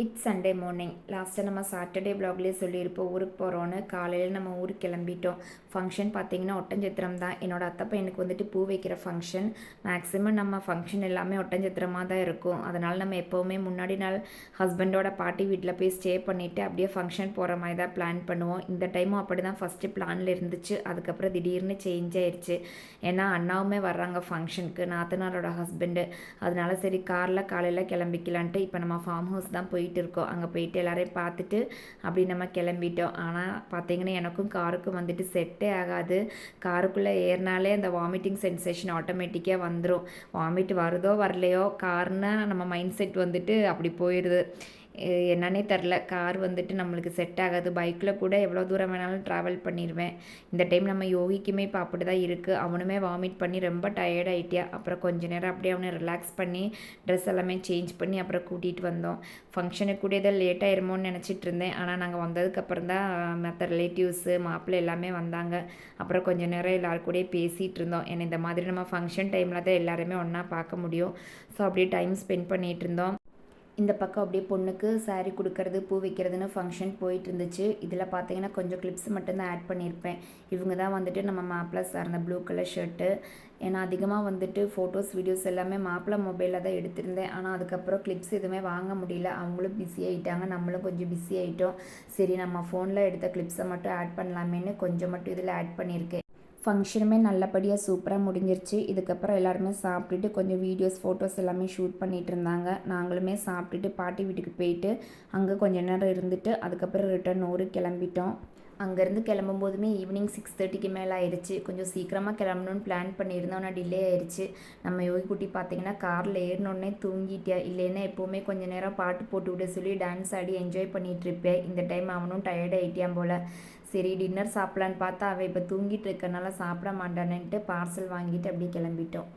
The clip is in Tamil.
It's Sunday morning. லாஸ்ட்டாக நம்ம சாட்டர்டே வ்ளாக்லேயே சொல்லியிருப்போம் ஊருக்கு போகிறோன்னு. காலையில் நம்ம ஊருக்கு கிளம்பிட்டோம். ஃபங்க்ஷன் பார்த்தீங்கன்னா ஒட்டஞ்சத்திரம் தான். என்னோட அத்தை பையனுக்கு வந்துட்டு பூ வைக்கிற ஃபங்க்ஷன். மேக்ஸிமம் நம்ம ஃபங்க்ஷன் எல்லாமே ஒட்டஞ்சத்திரமாக தான் இருக்கும். அதனால் நம்ம எப்போவுமே முன்னாடி நாள் ஹஸ்பண்டோட பாட்டி வீட்டில் போய் ஸ்டே பண்ணிவிட்டு அப்படியே ஃபங்க்ஷன் போகிற மாதிரி தான் பிளான் பண்ணுவோம். இந்த டைமும் அப்படி தான் ஃபஸ்ட்டு பிளானில் இருந்துச்சு. அதுக்கப்புறம் திடீர்னு சேஞ்ச் ஆயிடுச்சு. ஏன்னா அண்ணாவுமே வர்றாங்க ஃபங்க்ஷனுக்கு, நாத்தனாரோட ஹஸ்பண்டு. அதனால சரி காரில் காலையில் கிளம்பிக்கலான்ட்டு இப்போ நம்ம ஃபார்ம் ஹவுஸ் தான் போயிட்டு இருக்கோம். அங்கே போயிட்டு எல்லாரையும் பார்த்துட்டு அப்படி நம்ம கிளம்பிட்டோம். ஆனால் பார்த்தீங்கன்னா எனக்கும் காருக்கும் வந்துட்டு செட்டே ஆகாது. காருக்குள்ளே ஏறினாலே அந்த வாமிட்டிங் சென்சேஷன் ஆட்டோமேட்டிக்காக வந்துடும். வாமிட் வருதோ வரலையோ, கார்னா நம்ம மைண்ட் செட் வந்துட்டு அப்படி போயிடுது. என்னன்னே தெரில. கார் வந்துட்டு நம்மளுக்கு செட் ஆகாது. பைக்கில் கூட எவ்வளோ தூரம் வேணாலும் ட்ராவல் பண்ணிடுவேன். இந்த டைம் நம்ம யோகிக்குமே இப்போ அப்படி தான் இருக்குது. அவனுமே வாமிட் பண்ணி ரொம்ப டயர்ட் ஆகிட்டியா. அப்புறம் கொஞ்ச நேரம் அப்படியே அவனை ரிலாக்ஸ் பண்ணி ட்ரெஸ் எல்லாமே சேஞ்ச் பண்ணி அப்புறம் கூட்டிகிட்டு வந்தோம். ஃபங்க்ஷனுக்கு கூட இதை லேட் ஆயிருமோன்னு நினச்சிட்டு இருந்தேன். ஆனால் நாங்கள் வந்ததுக்கப்புறம் தான் மற்ற ரிலேட்டிவ்ஸு மாப்பிள்ளை எல்லாமே வந்தாங்க. அப்புறம் கொஞ்சம் நேரம் எல்லாரும் கூட பேசிகிட்டு இருந்தோம். ஏன்னா இந்த மாதிரி நம்ம ஃபங்க்ஷன் டைமில் தான் எல்லாருமே ஒன்றா பார்க்க முடியும். ஸோ அப்படியே டைம் ஸ்பெண்ட் பண்ணிகிட்டு இருந்தோம். இந்த பக்கம் அப்படியே பொண்ணுக்கு சாரீ கொடுக்கறது, பூ வைக்கிறதுன்னு ஃபங்க்ஷன் போயிட்டு இருந்துச்சு. இதில் பார்த்தீங்கன்னா கொஞ்சம் கிளிப்ஸ் மட்டும்தான் ஆட் பண்ணியிருப்பேன். இவங்க தான் வந்துட்டு நம்ம மாப்பிள்ளை சார்ந்த ப்ளூ கலர் ஷர்ட்டு. ஏன்னா அதிகமாக வந்துட்டு ஃபோட்டோஸ் வீடியோஸ் எல்லாமே மாப்பிள்ளை மொபைலில் தான் எடுத்திருந்தேன். ஆனால் அதுக்கப்புறம் கிளிப்ஸ் எதுவுமே வாங்க முடியல. அவங்களும் பிஸி ஆகிட்டாங்க, நம்மளும் கொஞ்சம் பிஸி ஆகிட்டோம். சரி நம்ம ஃபோனில் எடுத்த கிளிப்ஸை மட்டும் ஆட் பண்ணலாமேன்னு கொஞ்சம் மட்டும் இதில் ஆட் பண்ணியிருக்கேன். ஃபங்க்ஷனுமே நல்லபடியாக சூப்பராக முடிஞ்சிருச்சு. இதுக்கப்புறம் எல்லாருமே சாப்பிட்டுட்டு கொஞ்சம் வீடியோஸ் ஃபோட்டோஸ் எல்லாமே ஷூட் பண்ணிகிட்டு இருந்தாங்க. நாங்களுமே சாப்பிட்டுட்டு பாட்டி வீட்டுக்கு போயிட்டு அங்கே கொஞ்சம் நேரம் இருந்துட்டு அதுக்கப்புறம் ரிட்டர்ன் ஊருக்கு கிளம்பிட்டோம். அங்கேருந்து கிளம்பும்போதுமே ஈவினிங் 6:30க்கு மேலே ஆயிடுச்சு. கொஞ்சம் சீக்கிரமாக கிளம்பணுன்னு பிளான் பண்ணியிருந்தோம். ஆனால் டிலே ஆயிடுச்சு. நம்ம யோகிக்குட்டி பார்த்தீங்கன்னா காரில் ஏறினோடனே தூங்கிட்டியா. இல்லைன்னா எப்போவுமே கொஞ்சம் நேரம் பாட்டு போட்டு விட சொல்லி டான்ஸ் ஆடி என்ஜாய் பண்ணிகிட்டு இருப்பேன். இந்த டைம் அவனும் டயர்ட் ஆகிட்டியான் போல். சரி டின்னர் சாப்பிட்லான்னு பார்த்தா அவள் இப்போ தூங்கிட்டு இருக்கனால சாப்பிட மாட்டானேன்ட்டு பார்சல் வாங்கிட்டு அப்படியே கிளம்பிட்டோம்.